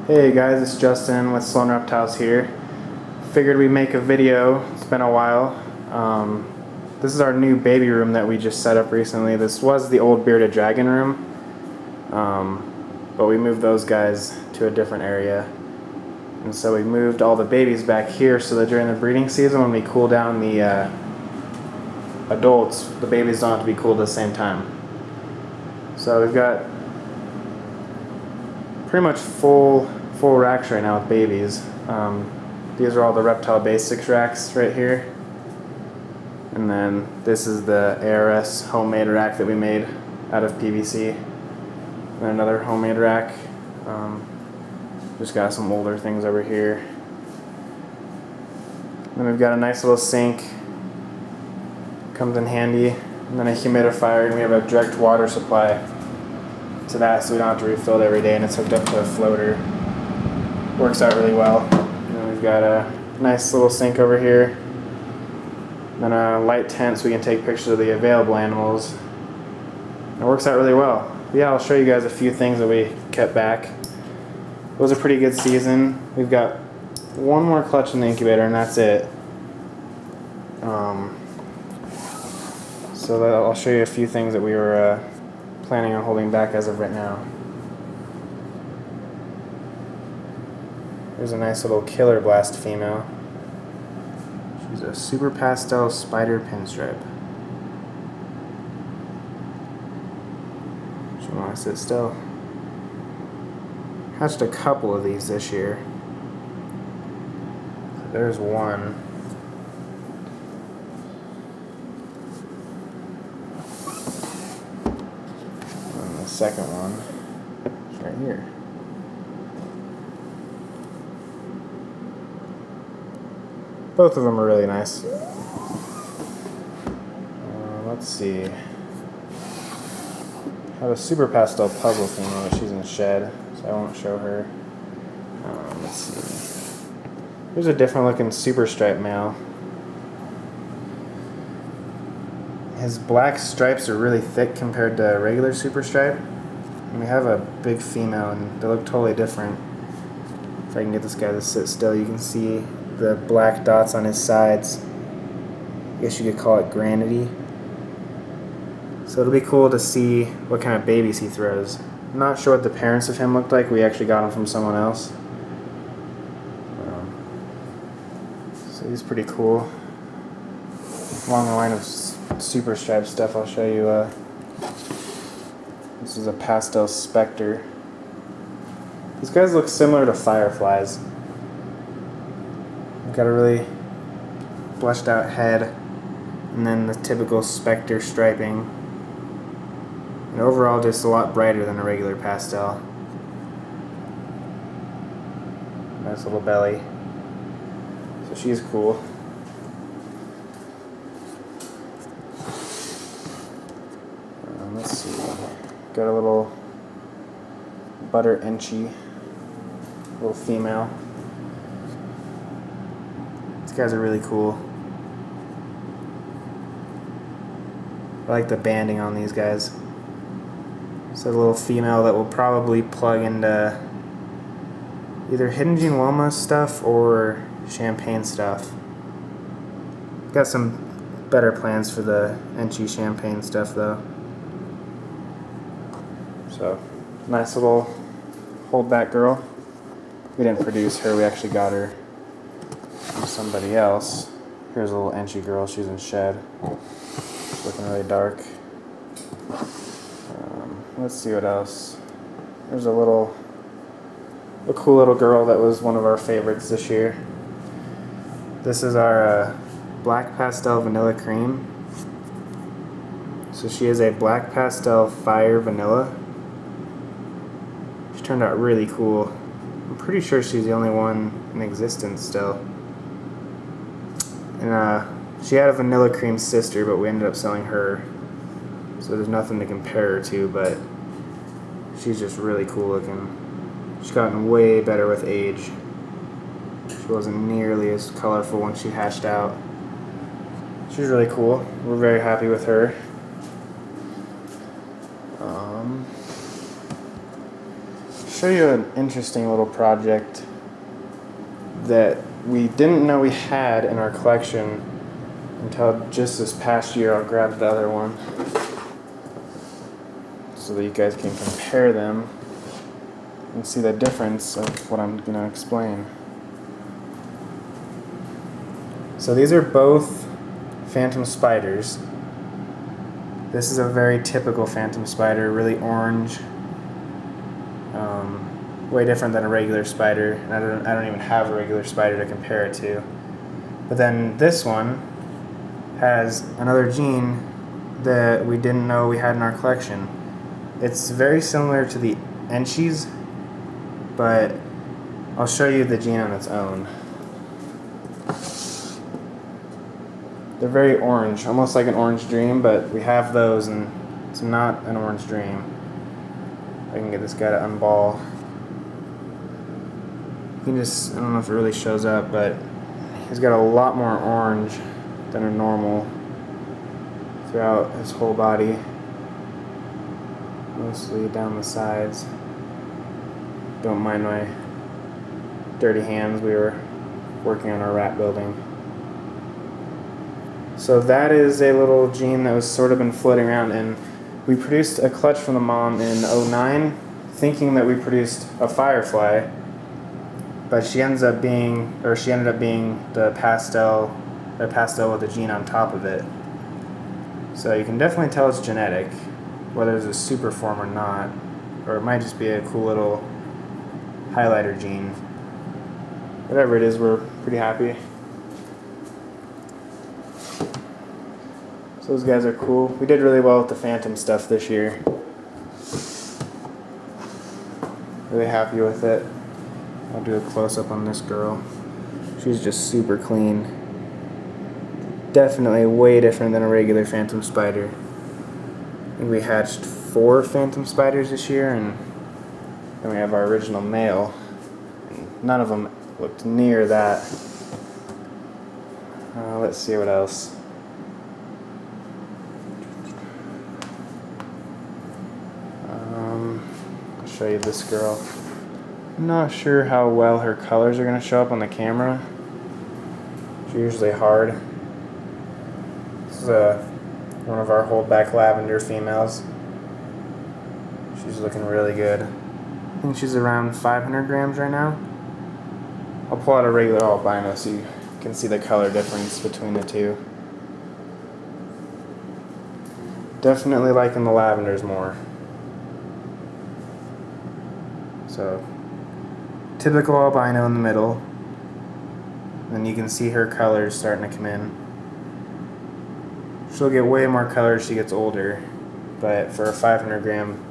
Hey guys, it's Justin with Sloan Reptiles here. Figured we'd make a video. It's been a while. This is our new baby room that we just set up recently. This was the old bearded dragon room, but we moved those guys to a different area. And so we moved all the babies back here so that during the breeding season when we cool down the adults, the babies don't have to be cooled at the same time. So we've got pretty much full racks right now with babies. These are all the reptile basics racks right here, and then this is the ARS homemade rack that we made out of PVC, and another homemade rack. Just got some older things over here. Then we've got a nice little sink, comes in handy, and then a humidifier, and we have a direct water supply to that, so we don't have to refill it every day, and it's hooked up to a floater. Works out really well. And then we've got a nice little sink over here, and then a light tent so we can take pictures of the available animals. It works out really well. But yeah, I'll show you guys a few things that we kept back. It was a pretty good season. We've got one more clutch in the incubator, and that's it. So I'll show you a few things that we were planning on holding back as of right now. There's a nice little killer blast female. She's a super pastel spider pinstripe. She wants to sit still. Hatched a couple of these this year. There's one. And the second one is right here. Both of them are really nice. Let's see. I have a super pastel puzzle female, but she's in the shed, so I won't show her. Let's see. Here's a different looking super stripe male. His black stripes are really thick compared to regular super stripe. And we have a big female, and they look totally different. If I can get this guy to sit still, you can see the black dots on his sides. I guess you could call it granity. So it'll be cool to see what kind of babies he throws. I'm not sure what the parents of him looked like. We actually got him from someone else. So he's pretty cool. Along the line of super striped stuff, I'll show you. This is a pastel specter. These guys look similar to fireflies. Got a really fleshed out head, and then the typical specter striping. And overall just a lot brighter than a regular pastel. Nice little belly. So she's cool. Let's see. Got a little butter enchi, little female. These guys are really cool. I like the banding on these guys. So the little female that will probably plug into either Hidden Gene Wilma stuff or Champagne stuff. Got some better plans for the Enchi Champagne stuff though. So, nice little holdback girl. We didn't produce her, we actually got her from somebody else. Here's a little Enchi girl, she's in shed. She's looking really dark. Let's see what else. There's a cool little girl that was one of our favorites this year. This is our black pastel vanilla cream. So she is a black pastel fire vanilla. She turned out really cool. I'm pretty sure she's the only one in existence still. And she had a vanilla cream sister, but we ended up selling her. So there's nothing to compare her to, but she's just really cool looking. She's gotten way better with age. She wasn't nearly as colorful when she hatched out. She's really cool. We're very happy with her. show you an interesting little project that we didn't know we had in our collection until just this past year. I'll grab the other one so that you guys can compare them and see the difference of what I'm going to explain. So these are both phantom spiders. This is a very typical phantom spider, really orange, way different than a regular spider. And I don't even have a regular spider to compare it to. But then this one has another gene that we didn't know we had in our collection. It's very similar to the Enchies, but I'll show you the gene on its own. They're very orange, almost like an orange dream, but we have those and it's not an orange dream. I can get this guy to unball. You can just, I don't know if it really shows up, but he's got a lot more orange than a normal throughout his whole body. Mostly down the sides. Don't mind my dirty hands, we were working on our rat building. So that is a little gene that was sort of been floating around, and we produced a clutch from the mom in 09 thinking that we produced a firefly, but she ended up being the pastel with the gene on top of it. So you can definitely tell it's genetic, whether it's a super form or not, or it might just be a cool little highlighter gene. Whatever it is, we're pretty happy. So those guys are cool. We did really well with the phantom stuff this year. Really happy with it. I'll do a close-up on this girl. She's just super clean. Definitely way different than a regular phantom spider. I think we hatched 4 phantom spiders this year, and then we have our original male. And none of them looked near that. Let's see what else. I'll show you this girl. I'm not sure how well her colors are going to show up on the camera. It's usually hard. This is one of our holdback lavender females. She's looking really good. I think she's around 500 grams right now. I'll pull out a regular albino so you can see the color difference between the two. Definitely liking the lavenders more. So, typical albino in the middle. Then you can see her colors starting to come in. She'll get way more color as she gets older, but for a 500 gram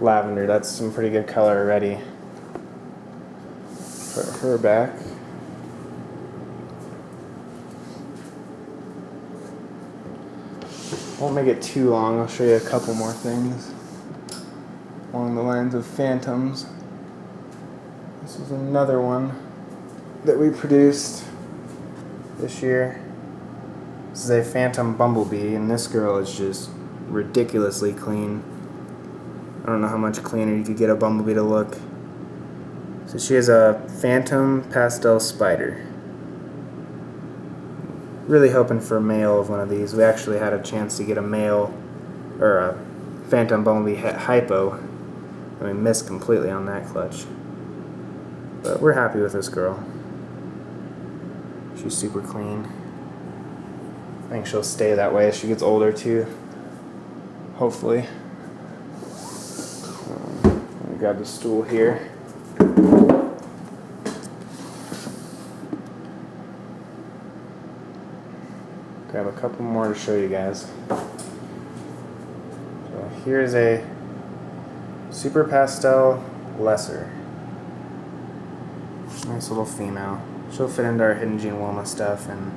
lavender, that's some pretty good color already. Put her back. Won't make it too long. I'll show you a couple more things along the lines of phantoms. This is another one that we produced this year. This is a phantom bumblebee, and this girl is just ridiculously clean. I don't know how much cleaner you could get a bumblebee to look. So she is a phantom pastel spider. Really hoping for a male of one of these. We actually had a chance to get a male, or a phantom bumblebee hypo, and we missed completely on that clutch. But we're happy with this girl. She's super clean. I think she'll stay that way as she gets older too. Hopefully. Let me grab the stool here. Grab a couple more to show you guys. So here's a super pastel lesser. Nice little female. She'll fit into our Hidden Gene Wilma stuff and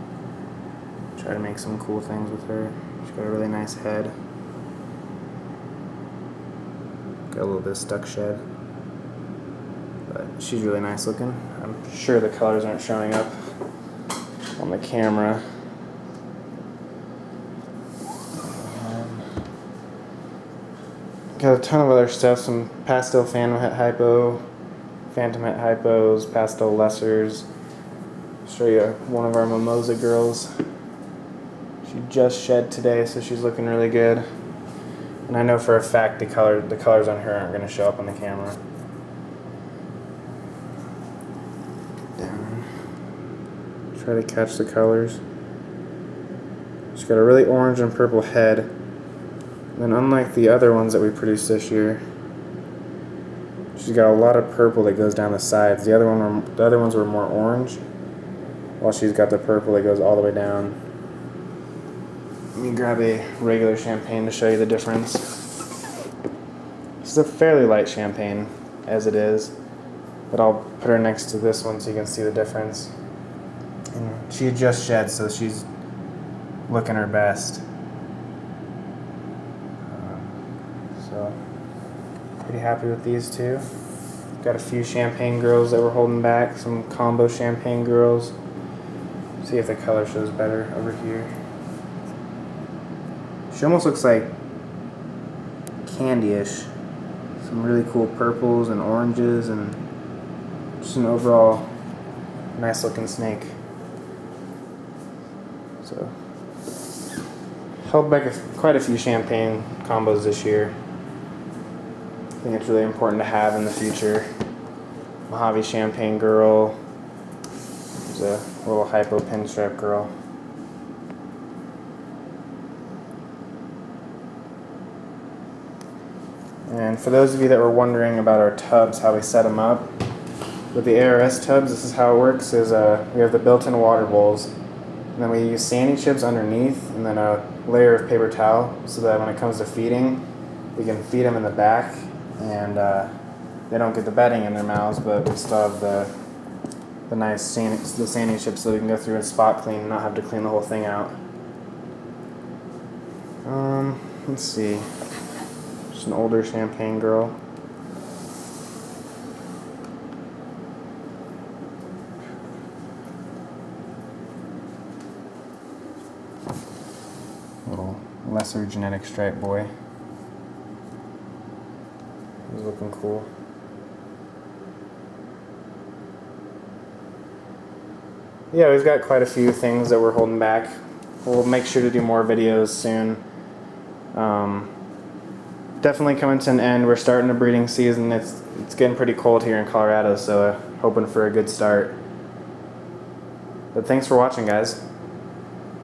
try to make some cool things with her. She's got a really nice head. Got a little bit of stuck shed. But she's really nice looking. I'm sure the colors aren't showing up on the camera. got a ton of other stuff, some pastel phantom het hypo, phantom het hypos, pastel lessers. Show you one of our mimosa girls. She just shed today, so she's looking really good. And I know for a fact the colors on her aren't going to show up on the camera. Down. Try to catch the colors. She's got a really orange and purple head. And then unlike the other ones that we produced this year, she's got a lot of purple that goes down the sides. The other ones were more orange, while she's got the purple that goes all the way down. Let me grab a regular champagne to show you the difference. This is a fairly light champagne as it is, but I'll put her next to this one so you can see the difference. And she just shed, so she's looking her best. So pretty happy with these two. Got a few champagne girls that we're holding back, some combo champagne girls. See if the color shows better over here. She almost looks like candy-ish. Some really cool purples and oranges and just an overall nice looking snake. So held back quite a few champagne combos this year. I think it's really important to have in the future. Mojave champagne girl. There's a little hypo pinstripe girl. And for those of you that were wondering about our tubs, how we set them up, with the ARS tubs, this is how it works, is we have the built-in water bowls, and then we use sandy chips underneath, and then a layer of paper towel, so that when it comes to feeding, we can feed them in the back, and they don't get the bedding in their mouths, but we still have the nice sandy chips so we can go through and spot clean and not have to clean the whole thing out. Let's see. An older champagne girl. Little lesser genetic stripe boy. He's looking cool. Yeah, we've got quite a few things that we're holding back. We'll make sure to do more videos soon. Definitely coming to an end. We're starting the breeding season. It's getting pretty cold here in Colorado, so hoping for a good start. But thanks for watching, guys.